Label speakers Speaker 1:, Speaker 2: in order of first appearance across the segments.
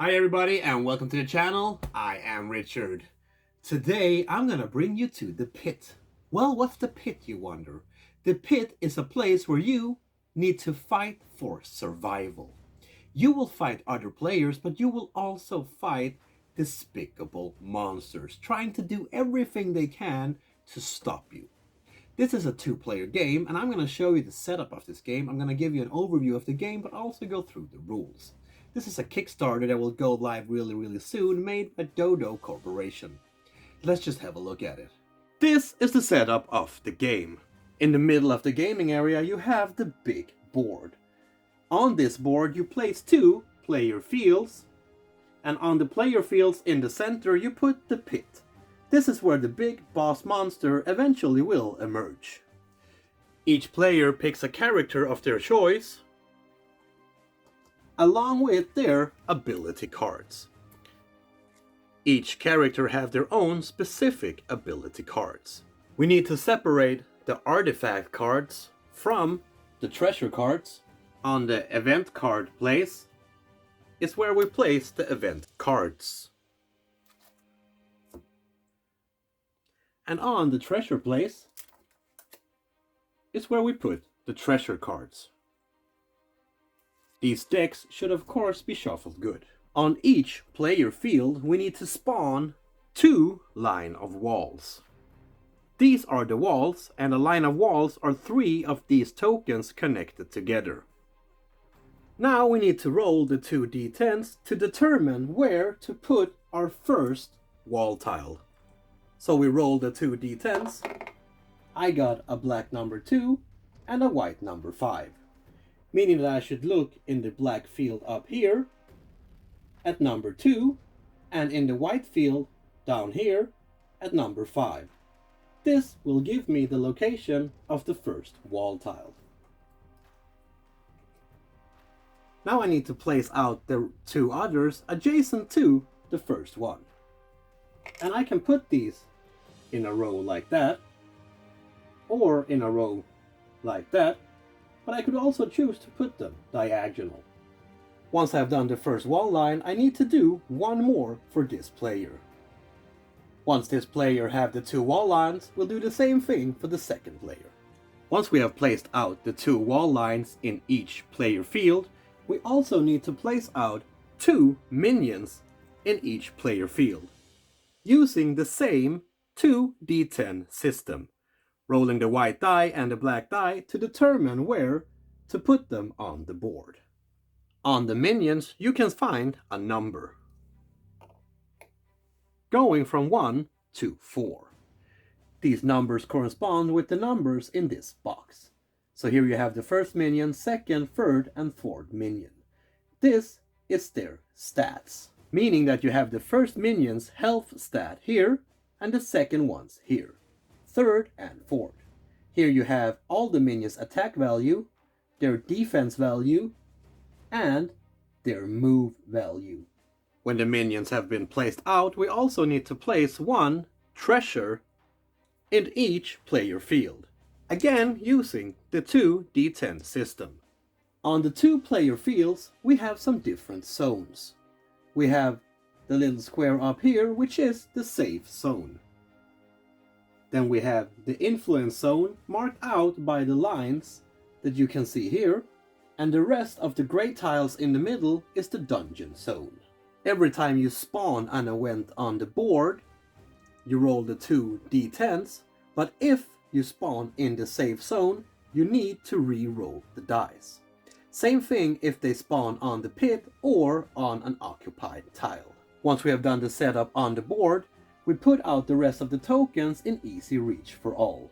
Speaker 1: Hi everybody and welcome to the channel. I am Richard. Today I'm gonna bring you to the pit. Well, what's the pit, you wonder? The pit is a place where you need to fight for survival. You will fight other players, but you will also fight despicable monsters trying to do everything they can to stop you. This is a two-player game and I'm going to show you the setup of this game. I'm going to give you an overview of the game but also go through the rules. This is a Kickstarter that will go live really soon, made by Dodo Corporation. Let's just have a look at it. This is the setup of the game. In the middle of the gaming area you have the big board. On this board you place two player fields, and on the player fields in the center you put the pit. This is where the big boss monster eventually will emerge. Each player picks a character of their choice, along with their ability cards. Each character have their own specific ability cards. We need to separate the artifact cards from the treasure cards. On the event card place is where we place the event cards. And on the treasure place is where we put the treasure cards. These decks should of course be shuffled good. On each player field we need to spawn two line of walls. These are the walls, and a line of walls are three of these tokens connected together. Now we need to roll the 2d10s to determine where to put our first wall tile. So we roll the 2d10s. I got a black number 2 and a white number 5. Meaning that I should look in the black field up here at number 2 and in the white field down here at number 5. This will give me the location of the first wall tile. Now I need to place out the two others adjacent to the first one. And I can put these in a row like that, or in a row like that, but I could also choose to put them diagonal. Once I've done the first wall line, I need to do one more for this player. Once this player have the two wall lines, we'll do the same thing for the second player. Once we have placed out the two wall lines in each player field, we also need to place out two minions in each player field, using the same 2d10 system, rolling the white die and the black die to determine where to put them on the board. On the minions you can find a number, going from 1 to 4. These numbers correspond with the numbers in this box. So here you have the first minion, second, third, and fourth minion. This is their stats, meaning that you have the first minion's health stat here, and the second one's here, third and fourth. Here you have all the minions' attack value, their defense value, and their move value. When the minions have been placed out, we also need to place one treasure in each player field. Again, using the 2d10 system. On the two player fields, we have some different zones. We have the little square up here, which is the safe zone. Then we have the influence zone, marked out by the lines that you can see here. And the rest of the gray tiles in the middle is the dungeon zone. Every time you spawn an event on the board, you roll the 2d10s, but if you spawn in the safe zone, you need to re-roll the dice. Same thing if they spawn on the pit or on an occupied tile. Once we have done the setup on the board, we put out the rest of the tokens in easy reach for all.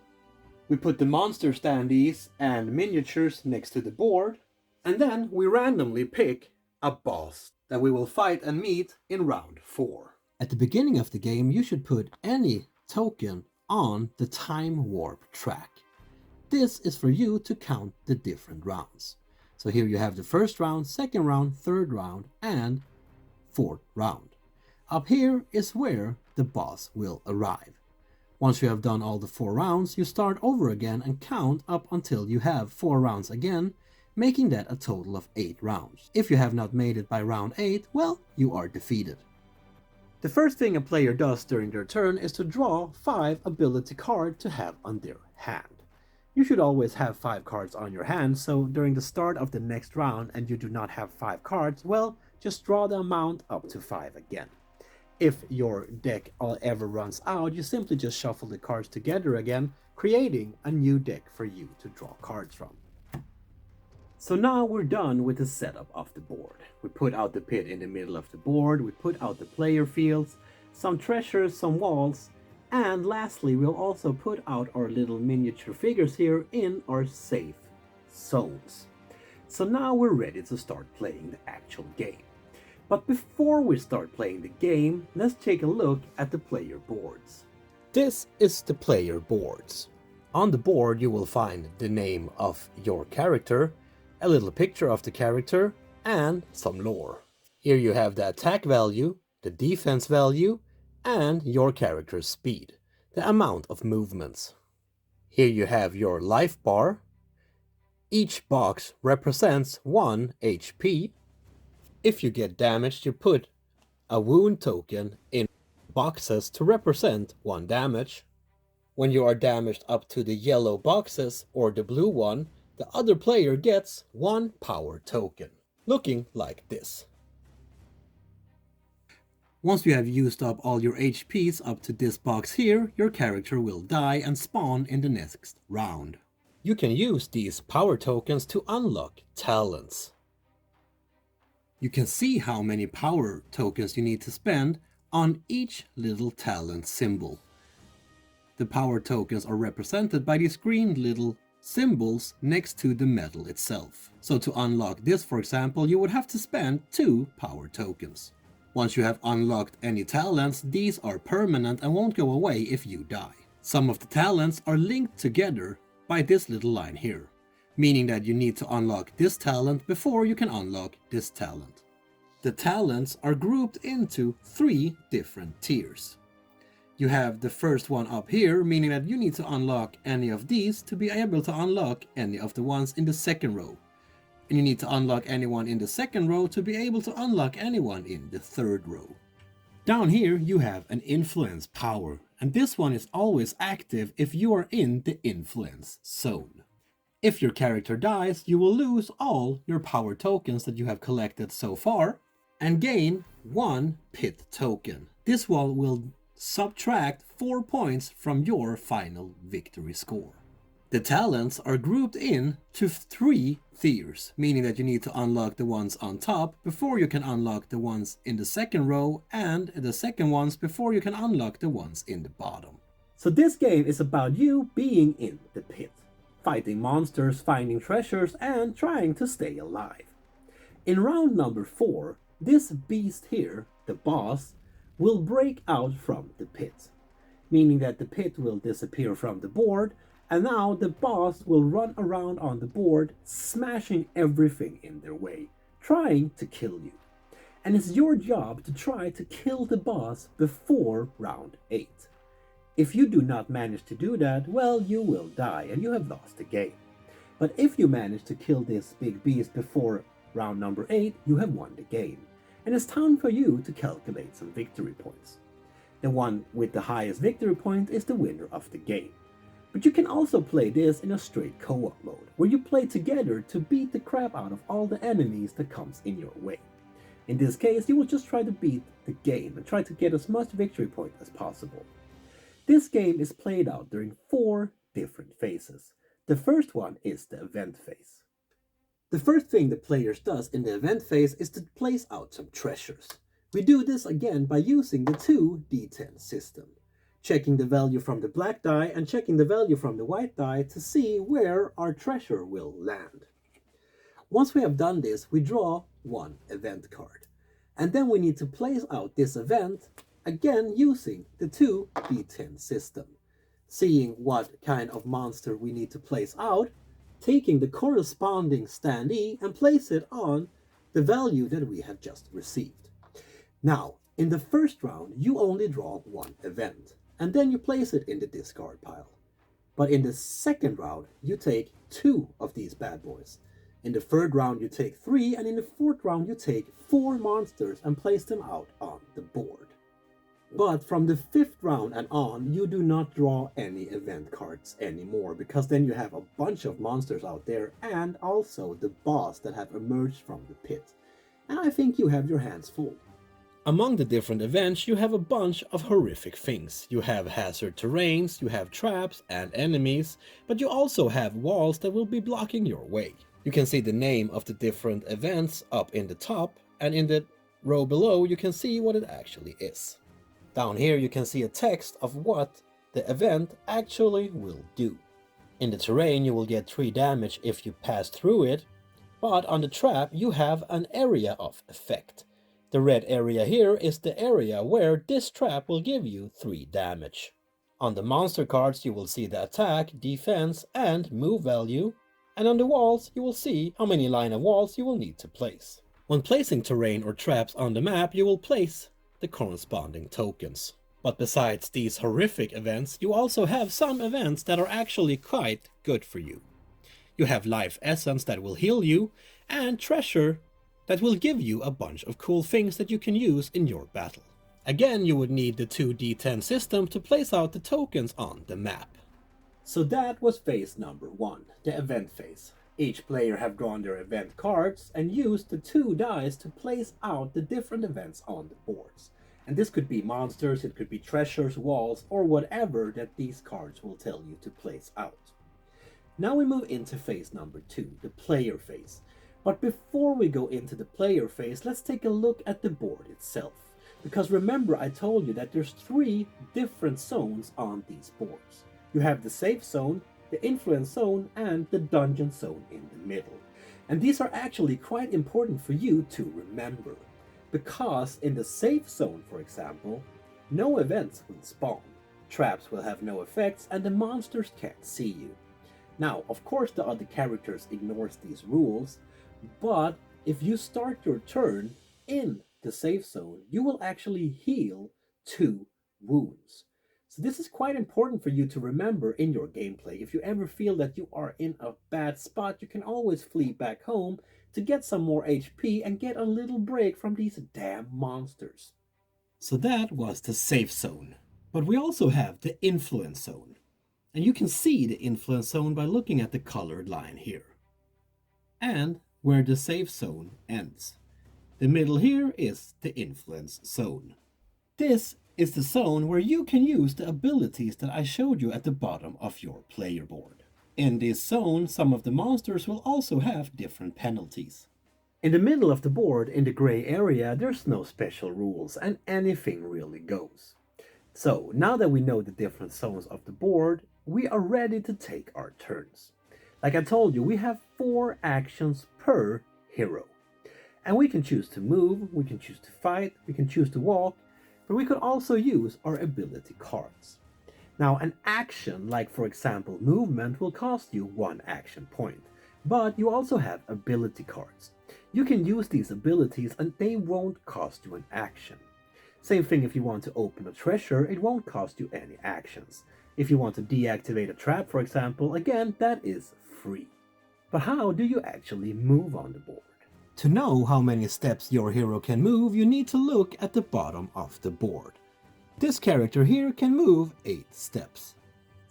Speaker 1: We put the monster standees and miniatures next to the board, and then we randomly pick a boss that we will fight and meet in round 4. At the beginning of the game, you should put any token on the time warp track. This is for you to count the different rounds. So here you have the first round, second round, third round, and fourth round. Up here is where the boss will arrive. Once you have done all the 4 rounds, you start over again and count up until you have 4 rounds again, making that a total of 8 rounds. If you have not made it by round 8, well, you are defeated. The first thing a player does during their turn is to draw 5 ability cards to have on their hand. You should always have 5 cards on your hand, so during the start of the next round and you do not have 5 cards, well, just draw the amount up to 5 again. If your deck ever runs out, you simply just shuffle the cards together again, creating a new deck for you to draw cards from. So now we're done with the setup of the board. We put out the pit in the middle of the board, we put out the player fields, some treasures, some walls, and lastly we'll also put out our little miniature figures here in our safe zones. So now we're ready to start playing the actual game. But before we start playing the game, let's take a look at the player boards. This is the player boards. On the board you will find the name of your character, a little picture of the character, and some lore. Here you have the attack value, the defense value, and your character's speed, the amount of movements. Here you have your life bar. Each box represents 1 HP. If you get damaged, you put a wound token in boxes to represent 1 damage. When you are damaged up to the yellow boxes or the blue one, the other player gets 1 power token, looking like this. Once you have used up all your HPs up to this box here, your character will die and spawn in the next round. You can use these power tokens to unlock talents. You can see how many power tokens you need to spend on each little talent symbol. The power tokens are represented by these green little symbols next to the medal itself. So to unlock this, for example, you would have to spend 2 power tokens. Once you have unlocked any talents, these are permanent and won't go away if you die. Some of the talents are linked together by this little line here, meaning that you need to unlock this talent before you can unlock this talent. The talents are grouped into 3 different tiers. You have the first one up here, meaning that you need to unlock any of these to be able to unlock any of the ones in the second row. And you need to unlock anyone in the second row to be able to unlock anyone in the third row. Down here you have an influence power, and this one is always active if you are in the influence zone. If your character dies, you will lose all your power tokens that you have collected so far and gain 1 pit token. This one will subtract 4 points from your final victory score. The talents are grouped in to 3 tiers, meaning that you need to unlock the ones on top before you can unlock the ones in the second row, and the second ones before you can unlock the ones in the bottom. So this game is about you being in the pit, fighting monsters, finding treasures, and trying to stay alive. In round number 4, this beast here, the boss, will break out from the pit, meaning that the pit will disappear from the board, and now the boss will run around on the board, smashing everything in their way, trying to kill you. And it's your job to try to kill the boss before round 8. If you do not manage to do that, well, you will die and you have lost the game. But if you manage to kill this big beast before round number 8, you have won the game. And it's time for you to calculate some victory points. The one with the highest victory point is the winner of the game. But you can also play this in a straight co-op mode, where you play together to beat the crap out of all the enemies that comes in your way. In this case, you will just try to beat the game and try to get as much victory point as possible. This game is played out during 4 different phases. The first one is the event phase. The first thing the players does in the event phase is to place out some treasures. We do this again by using the 2d10 system, checking the value from the black die and checking the value from the white die to see where our treasure will land. Once we have done this, we draw 1 event card. And then we need to place out this event, again using the 2d10 system, seeing what kind of monster we need to place out, taking the corresponding standee and place it on the value that we have just received. Now, in the first round, you only draw 1 event, and then you place it in the discard pile. But in the second round, you take 2 of these bad boys, In the third round you take 3, and in the fourth round you take 4 monsters and place them out on the board. But from the 5th round and on, you do not draw any event cards anymore, because then you have a bunch of monsters out there and also the boss that have emerged from the pit. And I think you have your hands full. Among the different events, you have a bunch of horrific things. You have hazard terrains, you have traps and enemies, but you also have walls that will be blocking your way. You can see the name of the different events up in the top, and in the row below you can see what it actually is. Down here you can see a text of what the event actually will do. In the terrain you will get 3 damage if you pass through it, but on the trap you have an area of effect. The red area here is the area where this trap will give you 3 damage. On the monster cards you will see the attack, defense and move value, and on the walls you will see how many line of walls you will need to place. When placing terrain or traps on the map you will place the corresponding tokens. But besides these horrific events, you also have some events that are actually quite good for you. You have life essence that will heal you, and treasure that will give you a bunch of cool things that you can use in your battle. Again, you would need the 2d10 system to place out the tokens on the map. So that was phase number 1, the event phase. Each player have drawn their event cards and used the 2 dice to place out the different events on the boards. And this could be monsters, it could be treasures, walls, or whatever that these cards will tell you to place out. Now we move into phase number 2, the player phase. But before we go into the player phase, let's take a look at the board itself. Because remember I told you that there's 3 different zones on these boards. You have the safe zone, the influence zone, and the dungeon zone in the middle. And these are actually quite important for you to remember, because in the safe zone, for example, no events will spawn, traps will have no effects, and the monsters can't see you. Now, of course the other characters ignores these rules, but if you start your turn in the safe zone, you will actually heal 2 wounds. So this is quite important for you to remember in your gameplay. If you ever feel that you are in a bad spot, you can always flee back home to get some more HP and get a little break from these damn monsters. So that was the safe zone. But we also have the influence zone. And you can see the influence zone by looking at the colored line here. And where the safe zone ends. The middle here is the influence zone. This is the zone where you can use the abilities that I showed you at the bottom of your player board. In this zone, some of the monsters will also have different penalties. In the middle of the board, in the gray area, there's no special rules and anything really goes. So now that we know the different zones of the board, we are ready to take our turns. Like I told you, we have 4 actions per hero. And we can choose to move, we can choose to fight, we can choose to walk, but we could also use our ability cards. Now an action, like for example movement, will cost you 1 action point, but you also have ability cards. You can use these abilities and they won't cost you an action. Same thing if you want to open a treasure, it won't cost you any actions. If you want to deactivate a trap, for example, again, that is free. But how do you actually move on the board? To know how many steps your hero can move, you need to look at the bottom of the board. This character here can move 8 steps.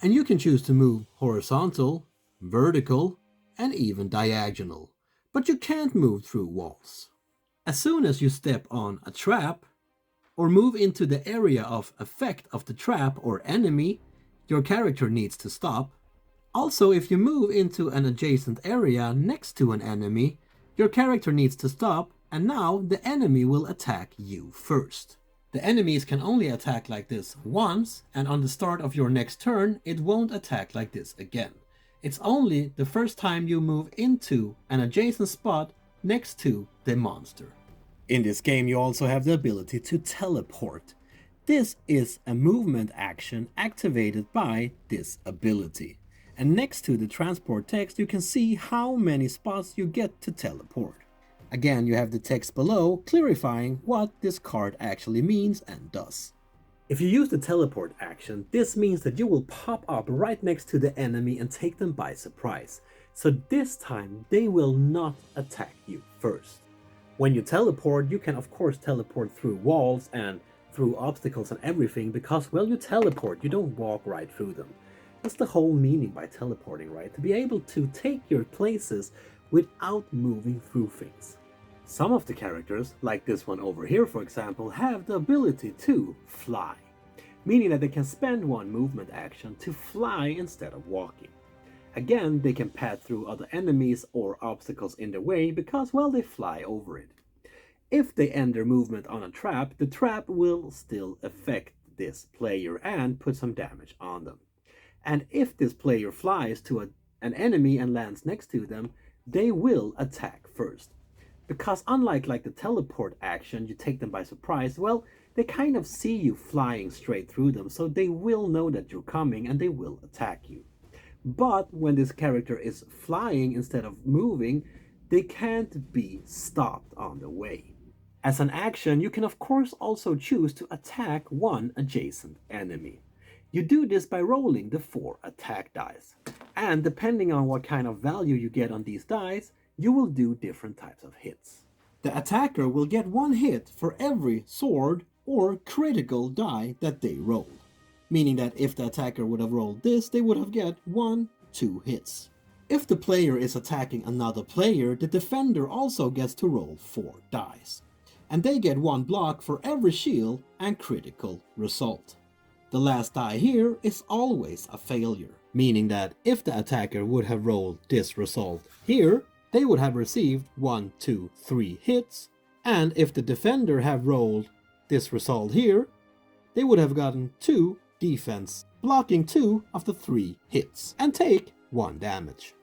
Speaker 1: And you can choose to move horizontal, vertical, and even diagonal. But you can't move through walls. As soon as you step on a trap, or move into the area of effect of the trap or enemy, your character needs to stop. Also, if you move into an adjacent area next to an enemy, your character needs to stop, and now the enemy will attack you first. The enemies can only attack like this once, and on the start of your next turn, it won't attack like this again. It's only the first time you move into an adjacent spot next to the monster. In this game, you also have the ability to teleport. This is a movement action activated by this ability. And next to the transport text, you can see how many spots you get to teleport. Again, you have the text below clarifying what this card actually means and does. If you use the teleport action, this means that you will pop up right next to the enemy and take them by surprise. So this time they will not attack you first. When you teleport, you can of course teleport through walls and through obstacles and everything because, well, you teleport, you don't walk right through them. That's the whole meaning by teleporting, right? To be able to take your places without moving through things. Some of the characters, like this one over here for example, have the ability to fly, meaning that they can spend one movement action to fly instead of walking. Again, they can pass through other enemies or obstacles in their way because, well, they fly over it. If they end their movement on a trap, the trap will still affect this player and put some damage on them. And if this player flies to an enemy and lands next to them, they will attack first. Because unlike the teleport action, you take them by surprise, well, they kind of see you flying straight through them, so they will know that you're coming and they will attack you. But when this character is flying instead of moving, they can't be stopped on the way. As an action, you can of course also choose to attack one adjacent enemy. You do this by rolling the 4 attack dice. And depending on what kind of value you get on these dice, you will do different types of hits. The attacker will get 1 hit for every sword or critical die that they roll. Meaning that if the attacker would have rolled this, they would have get 1, 2 hits. If the player is attacking another player, the defender also gets to roll 4 dice. And they get 1 block for every shield and critical result. The last die here is always a failure, meaning that if the attacker would have rolled this result here, they would have received 1, 2, 3 hits, and if the defender have rolled this result here, they would have gotten 2 defense, blocking 2 of the 3 hits, and take 1 damage.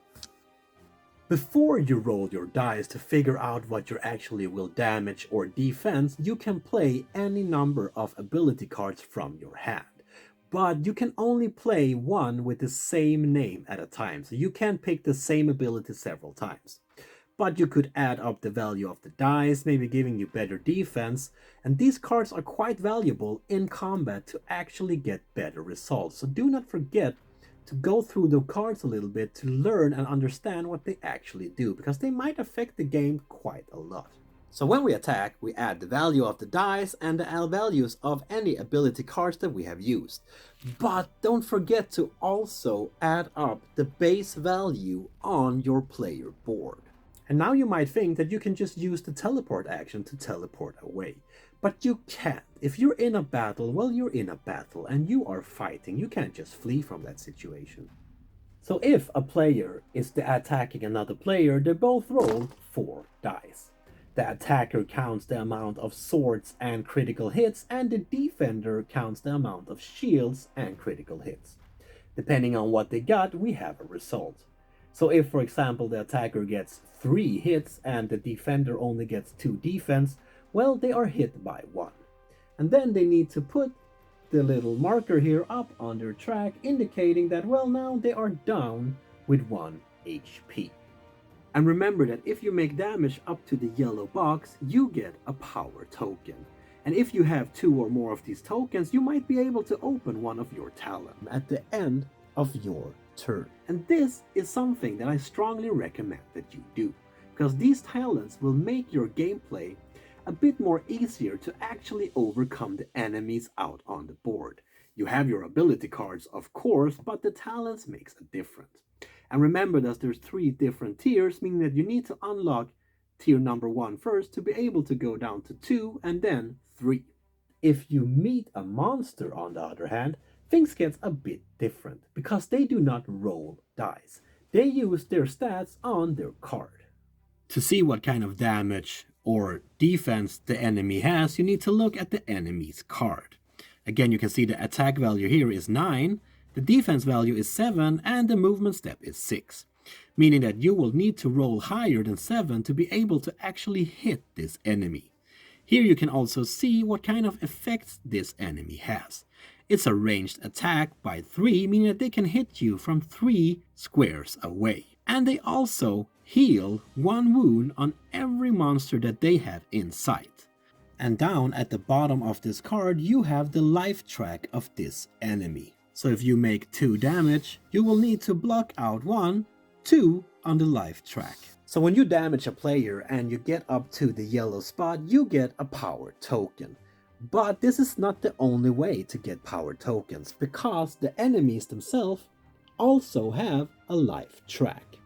Speaker 1: Before you roll your dice to figure out what you actually will damage or defense, you can play any number of ability cards from your hand. But you can only play one with the same name at a time, so you can pick the same ability several times. But you could add up the value of the dice, maybe giving you better defense, and these cards are quite valuable in combat to actually get better results. So do not forget to go through the cards a little bit to learn and understand what they actually do, because they might affect the game quite a lot. So when we attack, we add the value of the dice and the values of any ability cards that we have used. But don't forget to also add up the base value on your player board. And now you might think that you can just use the teleport action to teleport away. But you can't. If you're in a battle, well, you're in a battle and you are fighting. You can't just flee from that situation. So if a player is attacking another player, they both roll 4 dice. The attacker counts the amount of swords and critical hits, and the defender counts the amount of shields and critical hits. Depending on what they got, we have a result. So if, for example, the attacker gets 3 hits and the defender only gets 2 defense, well, they are hit by 1. And then they need to put the little marker here up on their track, indicating that, well, now they are down with 1 HP. And remember that if you make damage up to the yellow box, you get a power token. And if you have 2 or more of these tokens, you might be able to open one of your talents at the end of your turn. And this is something that I strongly recommend that you do, because these talents will make your gameplay a bit more easier to actually overcome the enemies out on the board. You have your ability cards, of course, but the talents makes a difference. And remember that there's 3 different tiers, meaning that you need to unlock tier number 1 first to be able to go down to 2 and then 3. If you meet a monster, on the other hand, things get a bit different, because they do not roll dice. They use their stats on their card. To see what kind of damage or defense the enemy has, you need to look at the enemy's card. Again, you can see the attack value here is 9, the defense value is 7, and the movement step is 6. Meaning that you will need to roll higher than 7 to be able to actually hit this enemy. Here you can also see what kind of effects this enemy has. It's a ranged attack by 3, meaning that they can hit you from 3 squares away. And they also heal 1 wound on every monster that they have in sight. And down at the bottom of this card, you have the life track of this enemy. So if you make 2 damage, you will need to block out 1 2 on the life track. So when you damage a player and you get up to the yellow spot, you get a power token. But this is not the only way to get power tokens, because the enemies themselves also have a life track.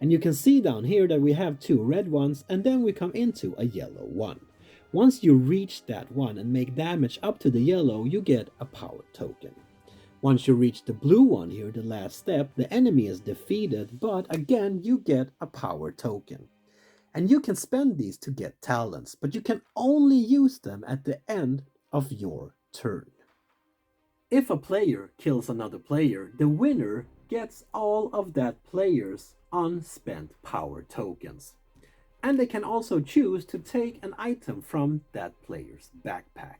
Speaker 1: And you can see down here that we have 2 red ones, and then we come into a yellow one. Once you reach that one and make damage up to the yellow, you get a power token. Once you reach the blue one here, the last step, the enemy is defeated, but again you get a power token. And you can spend these to get talents, but you can only use them at the end of your turn. If a player kills another player, the winner gets all of that player's unspent power tokens. And they can also choose to take an item from that player's backpack.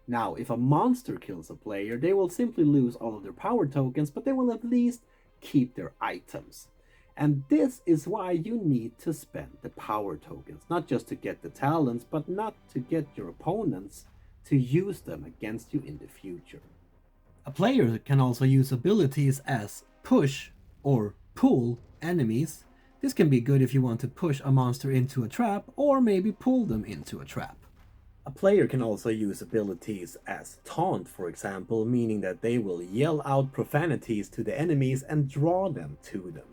Speaker 1: Now, if a monster kills a player, they will simply lose all of their power tokens, but they will at least keep their items. And this is why you need to spend the power tokens, not just to get the talents, but not to get your opponents to use them against you in the future. A player can also use abilities as push or pull enemies. This can be good if you want to push a monster into a trap, or maybe pull them into a trap. A player can also use abilities as taunt, for example, meaning that they will yell out profanities to the enemies and draw them to them.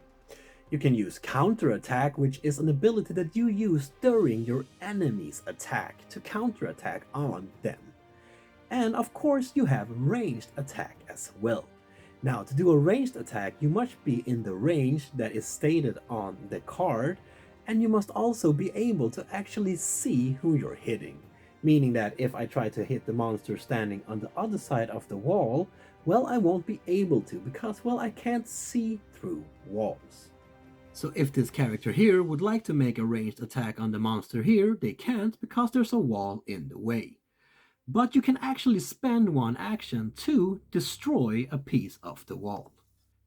Speaker 1: You can use counterattack, which is an ability that you use during your enemy's attack to counterattack on them. And of course you have ranged attack as well. Now, to do a ranged attack, you must be in the range that is stated on the card, and you must also be able to actually see who you're hitting. Meaning that if I try to hit the monster standing on the other side of the wall, well, I won't be able to, because, well, I can't see through walls. So if this character here would like to make a ranged attack on the monster here, they can't, because there's a wall in the way. But you can actually spend one action to destroy a piece of the wall,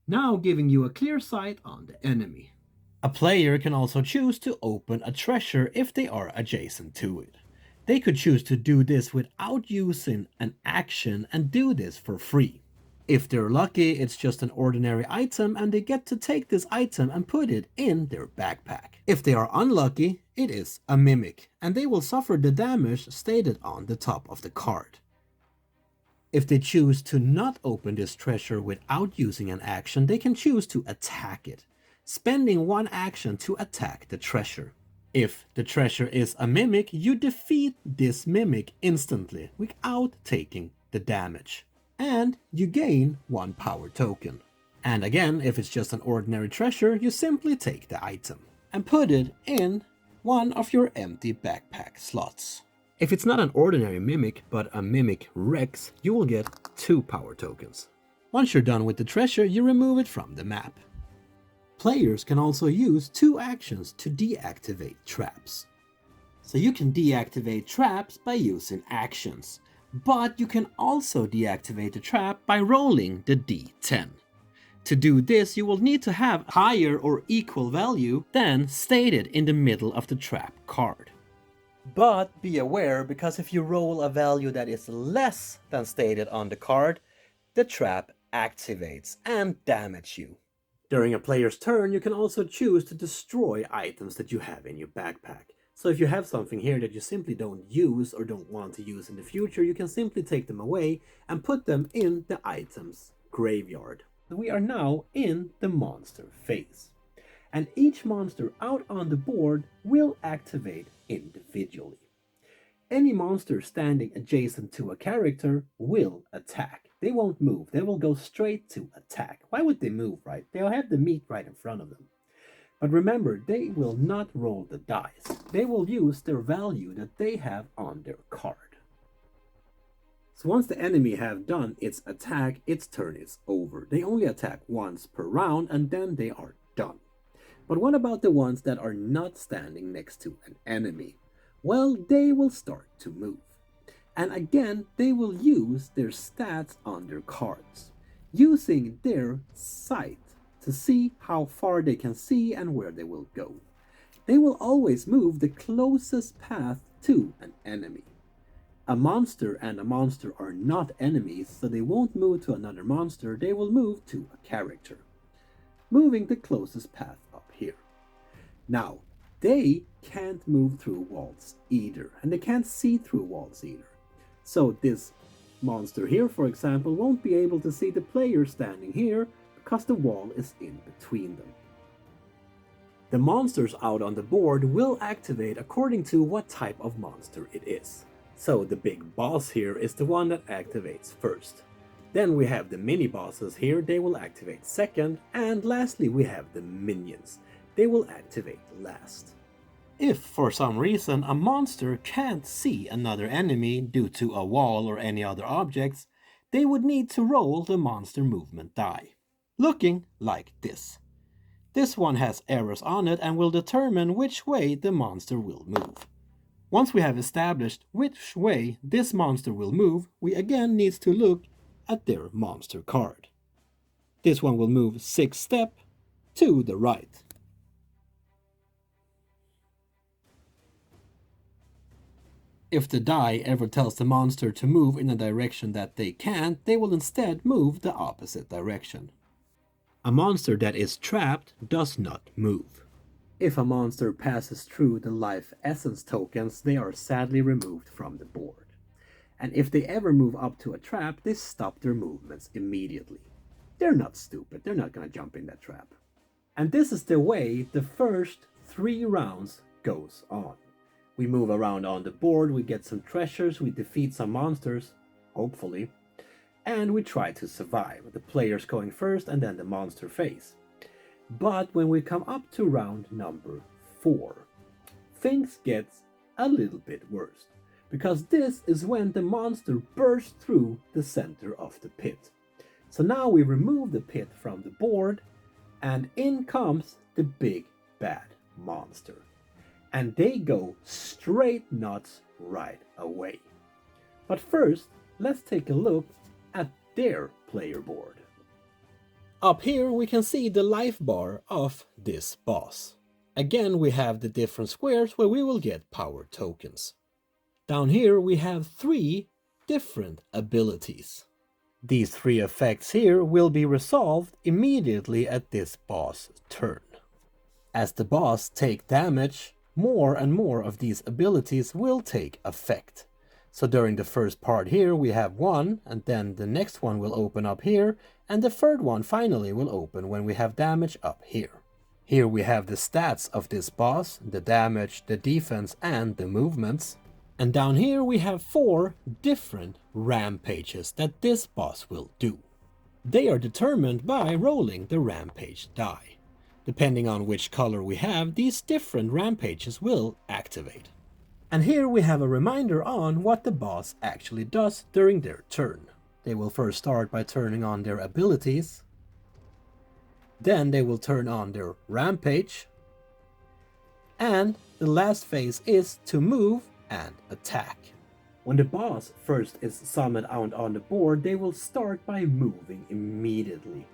Speaker 1: now giving you a clear sight on the enemy. A player can also choose to open a treasure if they are adjacent to it. They could choose to do this without using an action and do this for free. If they're lucky, it's just an ordinary item and they get to take this item and put it in their backpack. If they are unlucky, it is a mimic, and they will suffer the damage stated on the top of the card. If they choose to not open this treasure without using an action, they can choose to attack it, spending one action to attack the treasure. If the treasure is a mimic, you defeat this mimic instantly without taking the damage, and you gain 1 power token. And again, if it's just an ordinary treasure, you simply take the item and put it in one of your empty backpack slots. If it's not an ordinary mimic, but a mimic Rex, you will get 2 power tokens. Once you're done with the treasure, you remove it from the map. Players can also use 2 actions to deactivate traps. So you can deactivate traps by using actions, but you can also deactivate the trap by rolling the D10. To do this, you will need to have higher or equal value than stated in the middle of the trap card. But be aware, because if you roll a value that is less than stated on the card, the trap activates and damages you. During a player's turn, you can also choose to destroy items that you have in your backpack. So if you have something here that you simply don't use or don't want to use in the future, you can simply take them away and put them in the item's graveyard. We are now in the monster phase, and each monster out on the board will activate individually. Any monster standing adjacent to a character will attack. They won't move. They will go straight to attack. Why would they move, right? They'll have the meat right in front of them. But remember, they will not roll the dice. They will use their value that they have on their card. So once the enemy have done its attack, its turn is over. They only attack once per round and then they are done. But what about the ones that are not standing next to an enemy? Well, they will start to move. And again, they will use their stats on their cards, using their sight to see how far they can see and where they will go. They will always move the closest path to an enemy. A monster and a monster are not enemies, so they won't move to another monster, they will move to a character. moving the closest path up here. Now, they can't move through walls either, and they can't see through walls either. So this monster here, for example, won't be able to see the player standing here because the wall is in between them. The monsters out on the board will activate according to what type of monster it is. So the big boss here is the one that activates first. Then we have the mini bosses here, they will activate second, and lastly we have the minions. They will activate last. If for some reason a monster can't see another enemy due to a wall or any other objects, they would need to roll the monster movement die, looking like this. This one has arrows on it and will determine which way the monster will move. Once we have established which way this monster will move, we again need to look at their monster card. This one will move 6 steps to the right. If the die ever tells the monster to move in a direction that they can't, they will instead move the opposite direction. A monster that is trapped does not move. If a monster passes through the life essence tokens, they are sadly removed from the board. And if they ever move up to a trap, they stop their movements immediately. They're not stupid, they're not gonna jump in that trap. And this is the way the first 3 rounds goes on. We move around on the board, we get some treasures, we defeat some monsters, hopefully, and we try to survive, the players going first and then the monster phase. But when we come up to round number 4, things get a little bit worse, because this is when the monster bursts through the center of the pit. So now we remove the pit from the board, and in comes the big bad monster. And they go straight nuts right away. But first, let's take a look at their player board. Up here we can see the life bar of this boss. Again we have the different squares where we will get power tokens. Down here we have 3 different abilities. These 3 effects here will be resolved immediately at this boss turn. As the boss takes damage, more and more of these abilities will take effect. So during the first part here we have 1, and then the next one will open up here, and the third one finally will open when we have damage up here. Here we have the stats of this boss, the damage, the defense, and the movements. And down here we have 4 different rampages that this boss will do. They are determined by rolling the rampage die. Depending on which color we have, these different rampages will activate. And here we have a reminder on what the boss actually does during their turn. They will first start by turning on their abilities. Then they will turn on their rampage. And the last phase is to move and attack. When the boss first is summoned out on the board, they will start by moving immediately,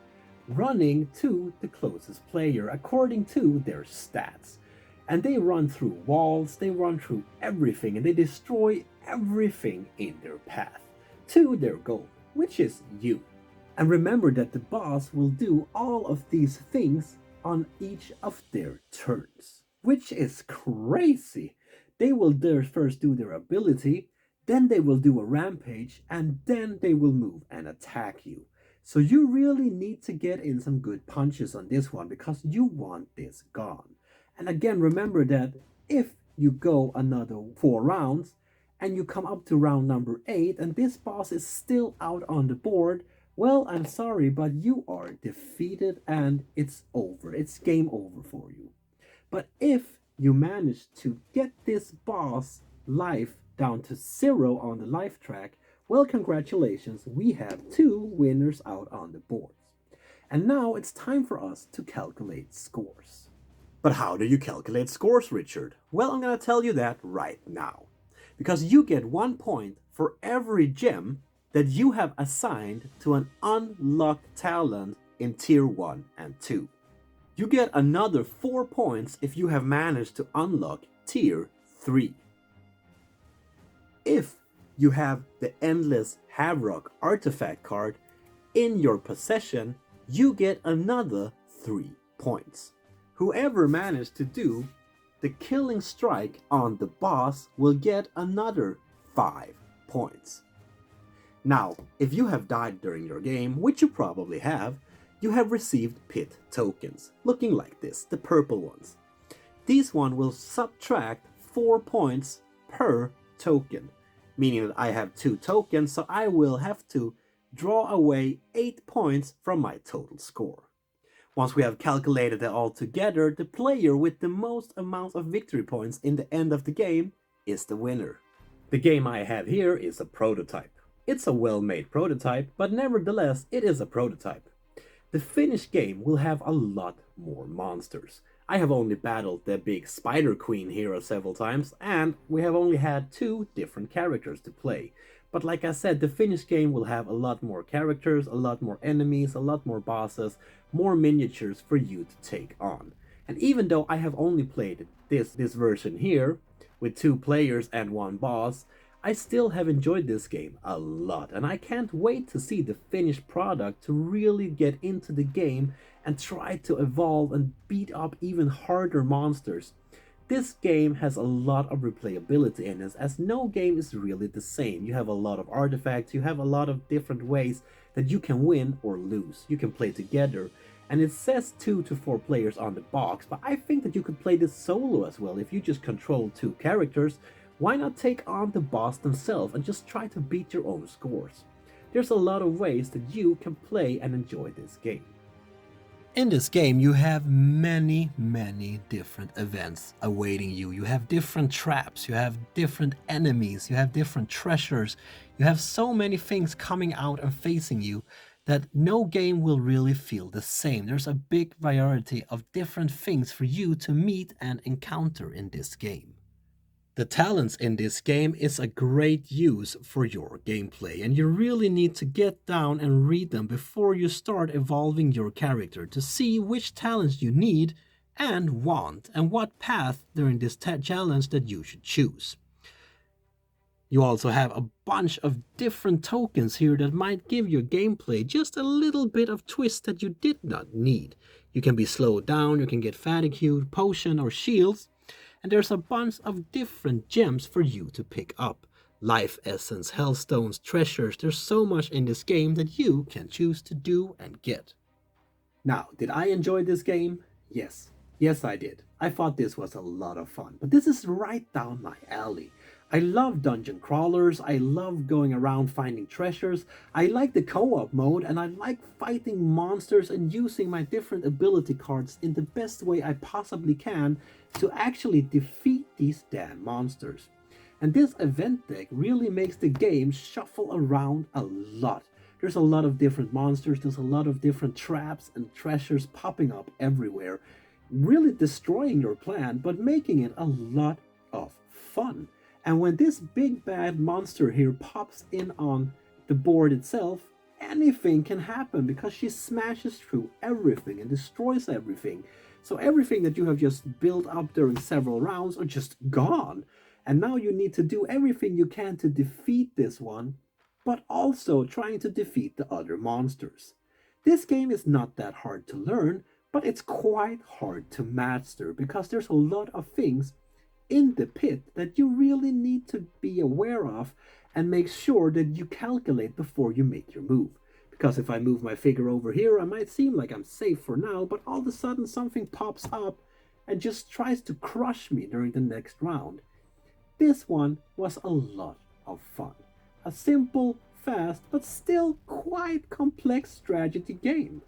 Speaker 1: running to the closest player according to their stats. And they run through walls, they run through everything, and they destroy everything in their path to their goal, which is you. And remember that the boss will do all of these things on each of their turns, which is crazy. They will first do their ability, then they will do a rampage, and then they will move and attack you. So you really need to get in some good punches on this one because you want this gone. And again, remember that if you go another 4 rounds and you come up to round number 8 and this boss is still out on the board, well, I'm sorry, but you are defeated and it's over. It's game over for you. But if you manage to get this boss life down to 0 on the life track, well, congratulations, we have 2 winners out on the boards. And now it's time for us to calculate scores. But how do you calculate scores, Richard? Well, I'm going to tell you that right now. Because you get 1 point for every gem that you have assigned to an unlocked talent in Tier 1 and 2. You get another 4 points if you have managed to unlock Tier 3. If you have the Endless Havrock artifact card in your possession, you get another 3 points. Whoever managed to do the killing strike on the boss will get another 5 points. Now, if you have died during your game, which you probably have, you have received pit tokens, looking like this, the purple ones. These one will subtract 4 points per token, meaning that I have 2 tokens, so I will have to draw away 8 points from my total score. Once we have calculated it all together, the player with the most amount of victory points in the end of the game is the winner. The game I have here is a prototype. It's a well-made prototype, but nevertheless it is a prototype. The finished game will have a lot more monsters. I have only battled the big Spider Queen hero several times, and we have only had 2 different characters to play. But like I said, the finished game will have a lot more characters, a lot more enemies, a lot more bosses, more miniatures for you to take on. And even though I have only played this version here, with 2 players and 1 boss, I still have enjoyed this game a lot, and I can't wait to see the finished product to really get into the game and try to evolve and beat up even harder monsters. This game has a lot of replayability in it, as no game is really the same. You have a lot of artifacts, you have a lot of different ways that you can win or lose. You can play together, and it says 2 to 4 players on the box, but I think that you could play this solo as well. If you just control 2 characters, why not take on the boss themselves and just try to beat your own scores? There's a lot of ways that you can play and enjoy this game. In this game, you have many different events awaiting you. You have different traps, you have different enemies, you have different treasures. You have so many things coming out and facing you that no game will really feel the same. There's a big variety of different things for you to meet and encounter in this game. The talents in this game is a great use for your gameplay, and you really need to get down and read them before you start evolving your character to see which talents you need and want, and what path during this challenge that you should choose. You also have a bunch of different tokens here that might give your gameplay just a little bit of twist that you did not need. You can be slowed down, you can get fatigue, potion or shields, and there's a bunch of different gems for you to pick up. Life essence, hellstones, treasures, there's so much in this game that you can choose to do and get. Now, did I enjoy this game? Yes. Yes, I did. I thought this was a lot of fun, but this is right down my alley. I love dungeon crawlers, I love going around finding treasures, I like the co-op mode, and I like fighting monsters and using my different ability cards in the best way I possibly can to actually defeat these damn monsters. And this event deck really makes the game shuffle around a lot. There's a lot of different monsters, there's a lot of different traps and treasures popping up everywhere, really destroying your plan, but making it a lot of fun. And when this big bad monster here pops in on the board itself, anything can happen because she smashes through everything and destroys everything. So everything that you have just built up during several rounds are just gone. And now you need to do everything you can to defeat this one, but also trying to defeat the other monsters. This game is not that hard to learn, but it's quite hard to master because there's a lot of things in the pit that you really need to be aware of and make sure that you calculate before you make your move. Because if I move my figure over here, I might seem like I'm safe for now, but all of a sudden something pops up and just tries to crush me during the next round. This one was a lot of fun. A simple, fast, but still quite complex strategy game.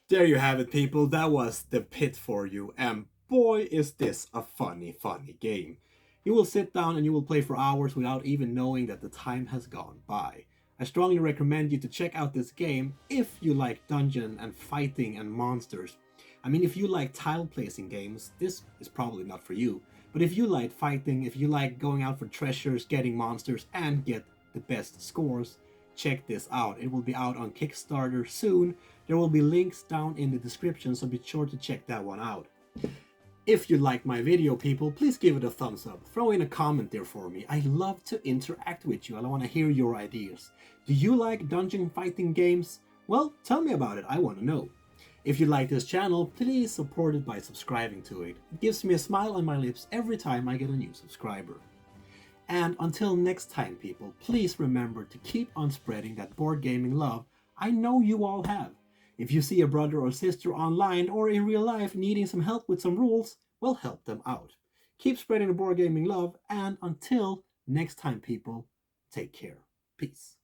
Speaker 1: There you have it, people. That was The Pit for you, and boy is this a funny game. You will sit down and you will play for hours without even knowing that the time has gone by. I strongly recommend you to check out this game if you like dungeon and fighting and monsters. I mean, if you like tile placing games, this is probably not for you. But if you like fighting, if you like going out for treasures, getting monsters, and get the best scores, check this out. It will be out on Kickstarter soon. There will be links down in the description, so be sure to check that one out. If you like my video, people, please give it a thumbs up. Throw in a comment there for me. I love to interact with you. I want to hear your ideas. Do you like dungeon fighting games? Well, tell me about it. I want to know. If you like this channel, please support it by subscribing to it. It gives me a smile on my lips every time I get a new subscriber. And until next time, people, please remember to keep on spreading that board gaming love I know you all have. If you see a brother or sister online or in real life needing some help with some rules, well, help them out. Keep spreading the board gaming love, and until next time, people, take care. Peace.